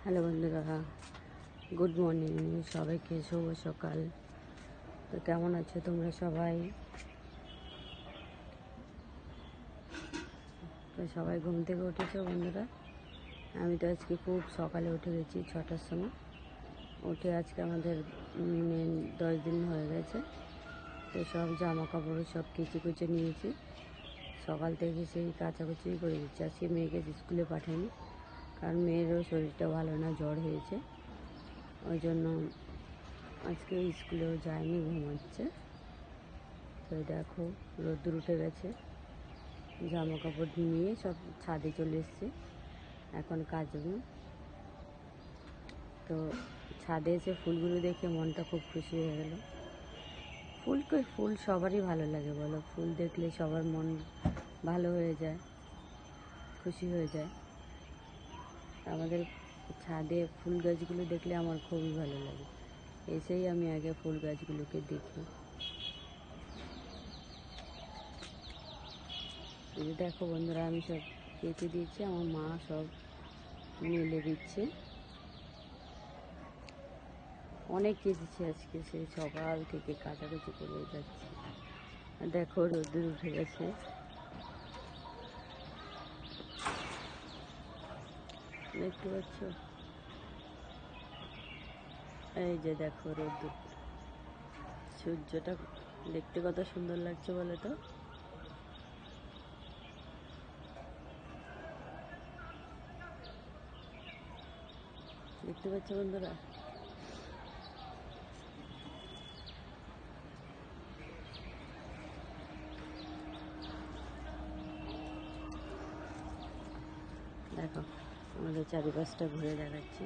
Hello বন্ধুরা, good morning. সবাইকে শুভ সকাল। তো কেমন আছো তোমরা সবাই? তো সবাই ঘুম থেকে উঠেছো বন্ধুরা? আমি তো আজকে খুব সকালে উঠে গেছি, 6টার সময় উঠে। আজকে আমাদের 10 দিন হয়ে গেছে। তো সব জামা কাপড় সব কুচে নিয়েছি। সকাল থেকে সেই কাচাকুচি করে দিচ্ছি। আজকে মেয়েকে স্কুলে পাঠাইনি, কারণ মেয়েরও শরীরটা ভালো না, জ্বর হয়েছে। ওই জন্য আজকে স্কুলেও যায়নি, ঘুমাচ্ছে। তো দেখো রোদ্দুর উঠে গেছে, জামা কাপড় নিয়ে সব ছাদে চলে এসেছি, এখন কাচবো। তো ছাদে এসে ফুলগুলো দেখে মনটা খুব খুশি হয়ে গেল। ফুল সবারই ভালো লাগে বলো? ফুল দেখলে সবার মন ভালো হয়ে যায়, খুশি হয়ে যায়। আমাদের ছাদে ফুল গাছগুলো দেখলে আমার খুবই ভালো লাগে। এসেই আমি আগে ফুল গাছগুলোকে দেখি। এই যে দেখো বন্ধুরা, আমি সব কেটে দিয়েছি, আমার মা সব মেলে দিচ্ছে। অনেক কেটেছি আজকে, সেই সকাল থেকে কাচাকুচি করে যাচ্ছি। দেখো রোদ্দুর উঠে গেছে, দেখতে পাচ্ছ? এই যে দেখো রোদ্দুর, সূর্যটা দেখতে কত সুন্দর লাগছে বলে তো। দেখতে পাচ্ছ বন্ধুরা? দেখো আমাদের চারিপাশটা ঘুরে দেখাচ্ছি।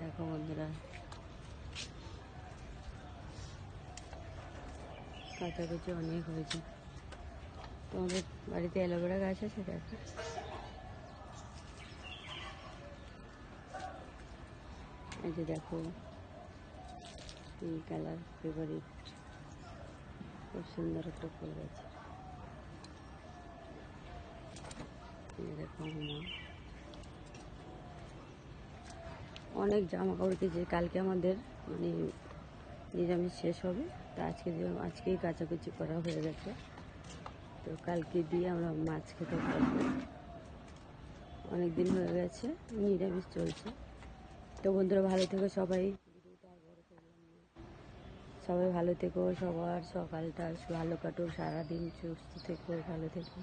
দেখো বন্ধুরা, কাচাকুচি অনেক হয়েছে। তোমাদের বাড়িতে অ্যালোভেরা গাছ আছে? দেখো, এই যে দেখো পিঙ্ক কালার ফেভারিট, খুব সুন্দর একটা ফুল গাছ। দেখো মা অনেক জামা কাপড় কেচে, কালকে আমাদের নিরামিষ শেষ হবে। তো আজকেই কাচাকুচি করা হয়ে গেছে। তো কালকে দিয়ে আমরা মাছ খেতে পারবো। অনেক দিন হয়ে গেছে, নিরামিষ চলছে। তো বন্ধুরা ভালো থেকো সবাই, সবাই ভালো থেকো। সবার সকালটা ভালো কাটুক, সারাদিন সুস্থ থেকো, ভালো থেকো।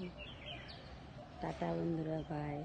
টাটা বন্ধুরা, বাই।